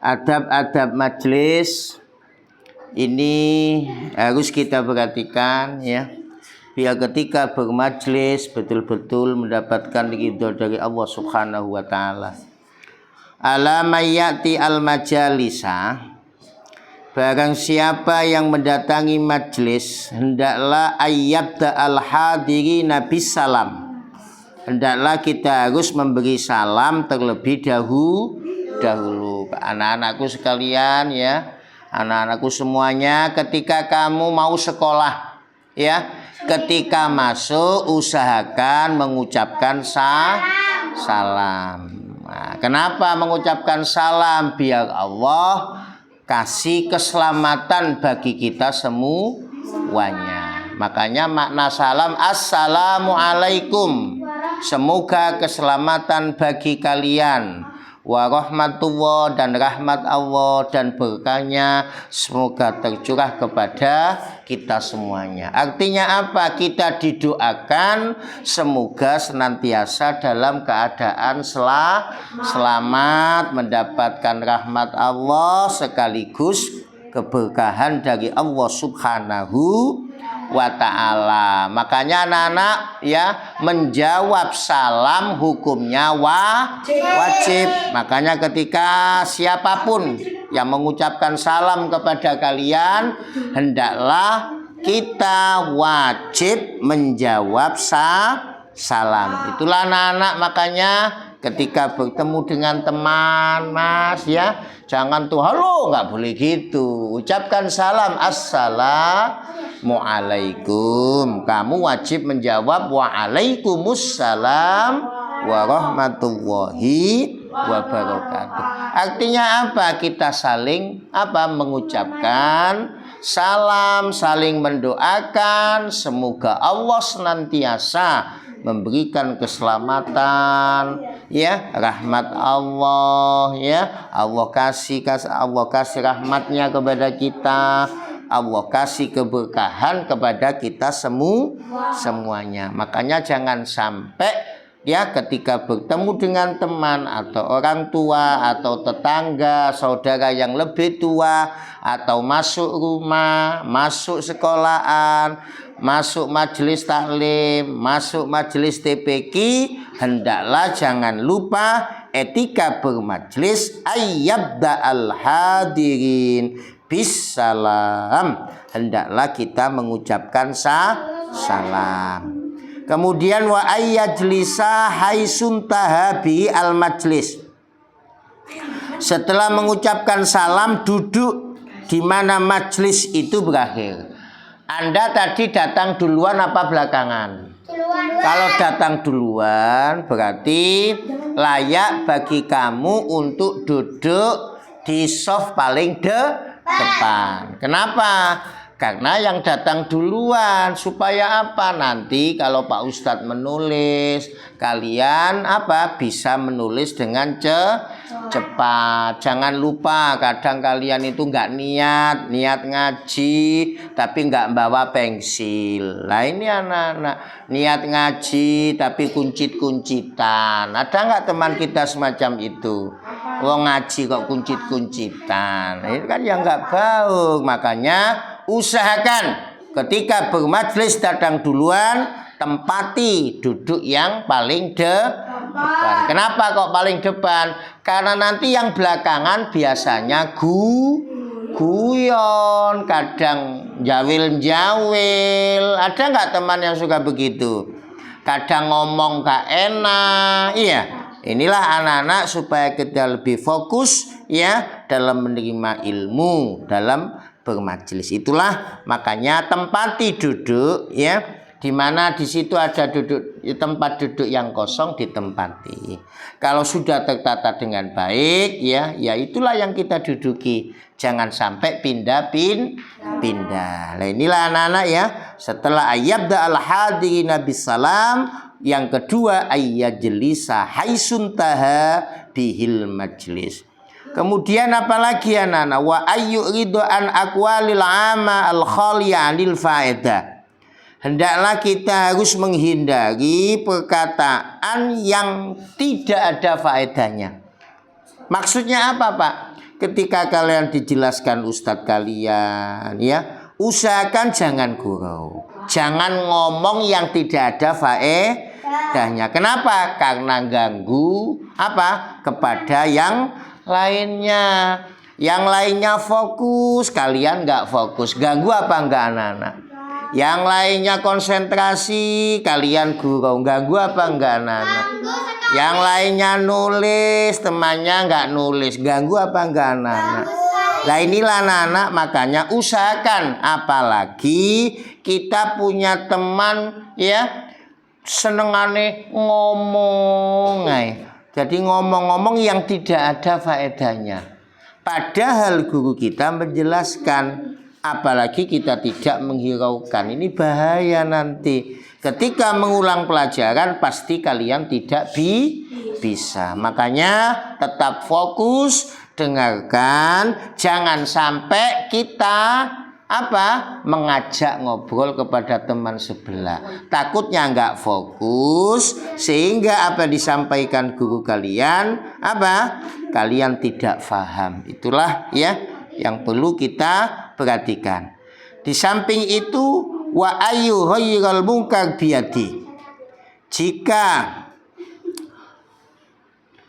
Adab-adab majelis ini harus kita perhatikan ya, biar ketika bermajelis betul-betul mendapatkan ridho dari Allah Subhanahu wa taala. Ala mayyati al majalisa, barang siapa yang mendatangi majelis, hendaklah ayyabda al hadirina bisalam. Hendaklah kita harus memberi salam terlebih dahulu. Anak-anakku sekalian ya, anak-anakku semuanya, ketika kamu mau sekolah ya, ketika masuk usahakan mengucapkan salam. Nah, kenapa mengucapkan salam? Biar Allah kasih keselamatan bagi kita semuanya. Makanya makna salam assalamualaikum, semoga keselamatan bagi kalian, warahmatullah, dan rahmat Allah dan berkahnya semoga tercurah kepada kita semuanya. Artinya apa? Kita didoakan semoga senantiasa dalam keadaan selamat, mendapatkan rahmat Allah sekaligus keberkahan dari Allah Subhanahu wa ta'ala. Makanya anak-anak ya, menjawab salam hukumnya wajib. Makanya ketika siapapun yang mengucapkan salam kepada kalian, hendaklah kita wajib menjawab salam. Itulah anak-anak, makanya ketika bertemu dengan teman, Mas ya, jangan tuh halo, nggak boleh gitu. Ucapkan salam assalamualaikum. Kamu wajib menjawab waalaikumsalam warahmatullahi wabarakatuh. Artinya apa? Kita saling mengucapkan salam, saling mendoakan semoga Allah senantiasa memberikan keselamatan ya, rahmat Allah ya, Allah kasih rahmatnya kepada kita, Allah kasih keberkahan kepada kita semuanya. Makanya jangan sampai ya, ketika bertemu dengan teman atau orang tua atau tetangga, saudara yang lebih tua, atau masuk rumah, masuk sekolahan, masuk majelis taklim, masuk majelis TPQ, hendaklah jangan lupa etika bermajelis ayyabda al hadirin bisalam. Hendaklah kita mengucapkan salam. Kemudian wa ayyajlisa haisun tahabi al majlis. Setelah mengucapkan salam, duduk di mana majlis itu berakhir. Anda tadi datang duluan apa belakangan? Kalau datang duluan berarti layak bagi kamu untuk duduk di soft paling depan. Kenapa? Karena yang datang duluan, supaya apa? Nanti kalau Pak Ustadz menulis, kalian bisa menulis dengan cepat. Jangan lupa, kadang kalian itu nggak niat ngaji, tapi nggak bawa pensil. Nah ini anak-anak niat ngaji tapi kuncit-kuncitan. Ada nggak teman kita semacam itu? Wong ngaji kok kuncit-kuncitan. Ini kan yang nggak baik. Makanya usahakan ketika bermajlis datang duluan, tempati duduk yang paling depan. Kenapa kok paling depan? Karena nanti yang belakangan biasanya guyon, kadang jawil-jawil. Ada nggak teman yang suka begitu? Kadang ngomong gak enak. Iya, inilah anak-anak supaya kita lebih fokus ya dalam menerima ilmu, dalam bermajelis. Itulah makanya tempati duduk ya, di mana di situ ada tempat duduk yang kosong, ditempati. Kalau sudah tertata dengan baik ya itulah yang kita duduki. Jangan sampai pindah. Nah inilah anak-anak ya, setelah ayyabda al hadirina bisalam, yang kedua ayyajlisa haisun taha bihil majlis. Kemudian apalagi anak-anak? Wa ayyuridu an aqwalil ama al khaliya anil faedah. Hendaklah kita harus menghindari perkataan yang tidak ada faedahnya. Maksudnya apa, Pak? ketika kalian dijelaskan ustadz kalian, ya, usahakan jangan gurau, jangan ngomong yang tidak ada faedahnya. Kenapa? Karena ganggu apa? Kepada yang lainnya. Yang lainnya fokus, kalian nggak fokus. Ganggu apa enggak anak-anak? Yang lainnya konsentrasi, kalian gurau. Ganggu apa enggak anak-anak? Yang lainnya nulis, temannya nggak nulis. Ganggu apa enggak anak-anak? Nah inilah anak-anak, makanya usahakan, apalagi kita punya teman ya senengane ngomong. Jadi ngomong-ngomong yang tidak ada faedahnya. Padahal guru kita menjelaskan, apalagi kita tidak menghiraukan. Ini bahaya nanti. Ketika mengulang pelajaran pasti kalian tidak bisa. Makanya tetap fokus, dengarkan, jangan sampai kita mengajak ngobrol kepada teman sebelah. Takutnya nggak fokus sehingga apa disampaikan guru kalian kalian tidak paham. Itulah ya yang perlu kita perhatikan. Di samping itu wa ayu khairal munkar biyadi. Jika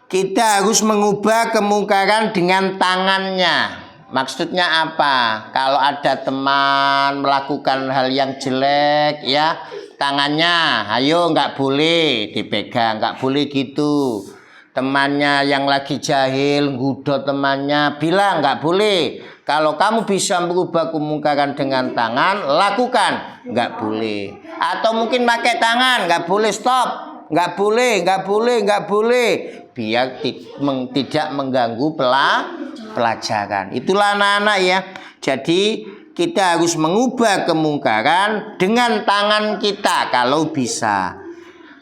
kita harus mengubah kemungkaran dengan tangannya. Maksudnya apa? Kalau ada teman melakukan hal yang jelek ya, tangannya ayo nggak boleh dipegang, nggak boleh gitu. Temannya yang lagi jahil ngudot temannya, bilang nggak boleh. Kalau kamu bisa merubah kemungkaran dengan tangan, lakukan. Nggak boleh. Atau mungkin pakai tangan, nggak boleh, stop. Nggak boleh. Biar tidak mengganggu pelajaran. Itulah anak-anak ya. Jadi kita harus mengubah kemungkaran dengan tangan kita kalau bisa.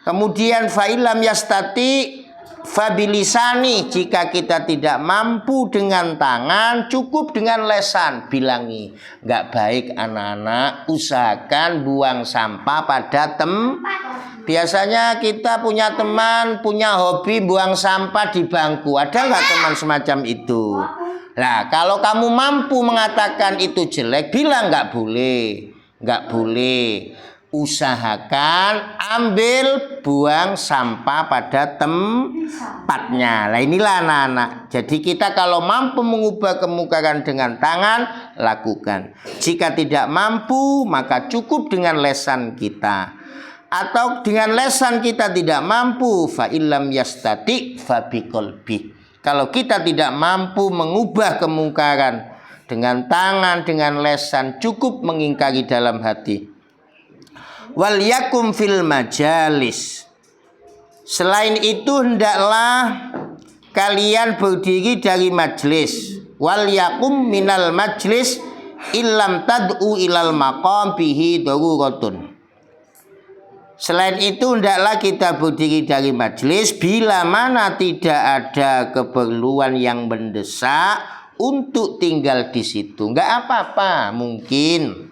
Kemudian fa'ilam yastati fabilisani, jika kita tidak mampu dengan tangan, cukup dengan lesan. Bilangi, nggak baik anak-anak, usahakan buang sampah pada tempat. Biasanya kita punya teman, punya hobi buang sampah di bangku. Ada nggak teman semacam itu? Nah, kalau kamu mampu mengatakan itu jelek, bilang nggak boleh. Usahakan ambil buang sampah pada tempatnya. Nah inilah anak-anak. Jadi kita kalau mampu mengubah kemungkaran dengan tangan, lakukan. Jika tidak mampu, maka cukup dengan lesan kita. Atau dengan lesan kita tidak mampu, fa illam yastati fa biqalbi. Kalau kita tidak mampu mengubah kemungkaran dengan tangan, dengan lesan, cukup mengingkari dalam hati. Wal yakum fil majalis. Selain itu hendaklah kalian berdiri dari majlis. Wal yakum minal majlis illam tad'u ilal maqam bihi daruratun. Selain itu hendaklah kita berdiri dari majlis bila mana tidak ada keperluan yang mendesak untuk tinggal di situ. Enggak apa-apa, mungkin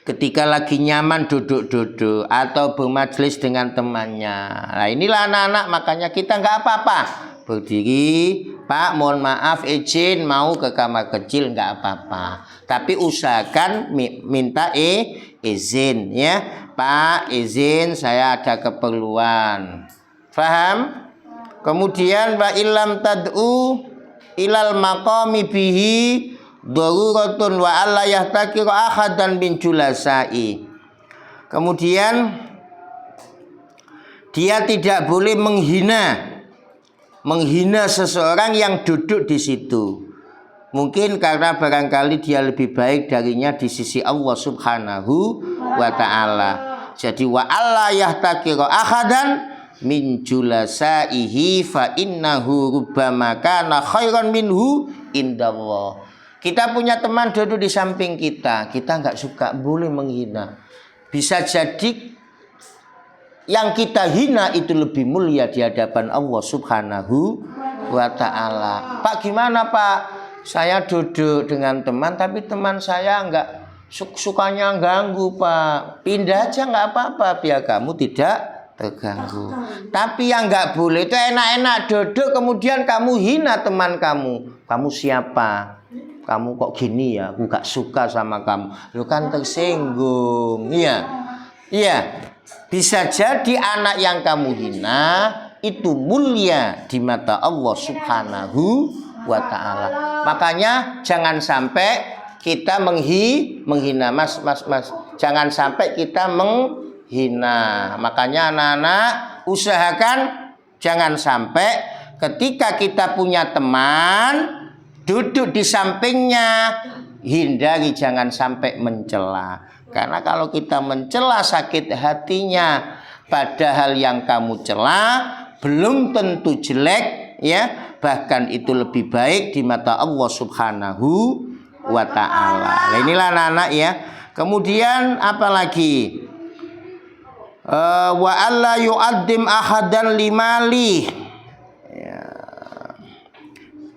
ketika lagi nyaman duduk-duduk atau bermajlis dengan temannya. Nah inilah anak-anak, makanya kita nggak apa-apa berdiri, Pak mohon maaf izin mau ke kamar kecil, nggak apa-apa. Tapi usahakan minta izin ya, Pak izin saya ada keperluan. Faham? Kemudian wa illam tad'u ilal maqami bihi daruratun wa alla yahtakiru ahadan min julasai. Kemudian dia tidak boleh menghina seseorang yang duduk di situ. Mungkin karena barangkali dia lebih baik darinya di sisi Allah Subhanahu wa ta'ala. Jadi wa alla yahtakiru ahadan min julasaihi fa innahu rubbama kana khairan minhu indallah. Kita punya teman duduk di samping kita nggak suka, boleh menghina. Bisa jadi yang kita hina itu lebih mulia di hadapan Allah Subhanahu wa ta'ala. Pak gimana Pak? Saya duduk dengan teman tapi teman saya nggak sukanya ganggu Pak. Pindah aja nggak apa-apa biar kamu tidak terganggu. Tapi yang nggak boleh itu enak-enak duduk kemudian kamu hina teman kamu. Kamu siapa? Kamu kok gini ya? Aku gak suka sama kamu. Lu kan tersinggung. Iya. Iya. Bisa jadi anak yang kamu hina itu mulia di mata Allah Subhanahu wa ta'ala. Makanya jangan sampai kita menghina. Mas. Jangan sampai kita menghina. Makanya anak-anak usahakan jangan sampai ketika kita punya teman duduk di sampingnya, hindari jangan sampai mencela. Karena kalau kita mencela sakit hatinya, padahal yang kamu cela belum tentu jelek ya, bahkan itu lebih baik di mata Allah Subhanahu wa ta'ala. Nah, inilah anak-anak ya. Kemudian apa lagi? Wa alla yu'addim ahadan limali.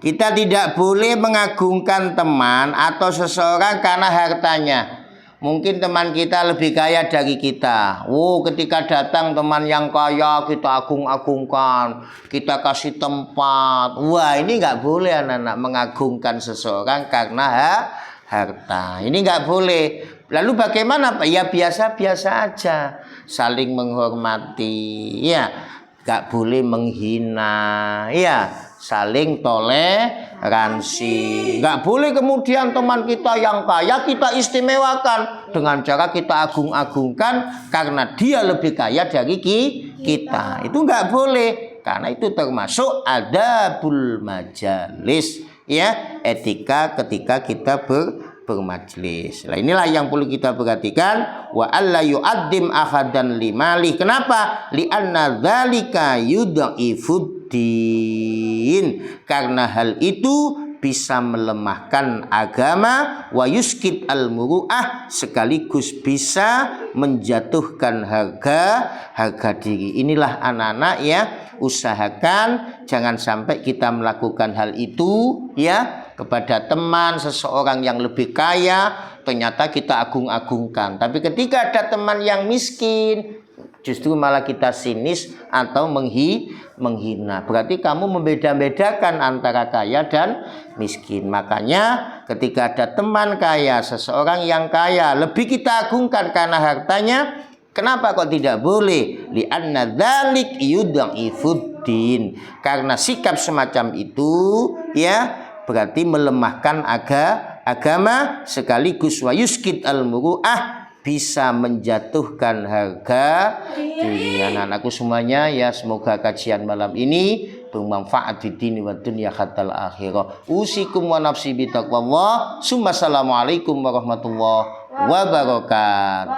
Kita tidak boleh mengagungkan teman atau seseorang karena hartanya. Mungkin teman kita lebih kaya dari kita. Ketika datang teman yang kaya kita agung-agungkan, kita kasih tempat. Ini nggak boleh anak-anak mengagungkan seseorang karena harta. Ini nggak boleh. Lalu bagaimana Pak? Ya biasa-biasa aja, saling menghormati. Ya, nggak boleh menghina. Ya. Saling toleransi. Nggak boleh kemudian teman kita yang kaya kita istimewakan dengan cara kita agung-agungkan karena dia lebih kaya dari kita. Itu nggak boleh, karena itu termasuk adabul majalis, ya, etika ketika kita bermajelis. Nah, inilah yang perlu kita perhatikan. Wa alla yu'addim ahadan limali. Kenapa? Li'anna dzalika yudha'ifuddin. Karena hal itu bisa melemahkan agama, wa yuskit al-muru'ah, sekaligus bisa menjatuhkan harga diri. Inilah anak-anak ya, usahakan jangan sampai kita melakukan hal itu ya kepada teman seseorang yang lebih kaya, ternyata kita agung-agungkan. Tapi ketika ada teman yang miskin, justru malah kita sinis atau menghina. Berarti kamu membeda-bedakan antara kaya dan miskin. Makanya ketika ada teman kaya, seseorang yang kaya, lebih kita agungkan karena hartanya. Kenapa kok tidak boleh? Li'anna dzalik yudha'ifuddin. Karena sikap semacam itu ya berarti melemahkan agama, sekaligus wa yuskit al-muru'ah, bisa menjatuhkan harga diri. Anak-anakku semuanya ya, semoga kajian malam ini bermanfaat di dini wa dunya hatta akhirah. Usikum wa nafsi bitaqwallah. Assalamualaikum warahmatullahi wabarakatuh.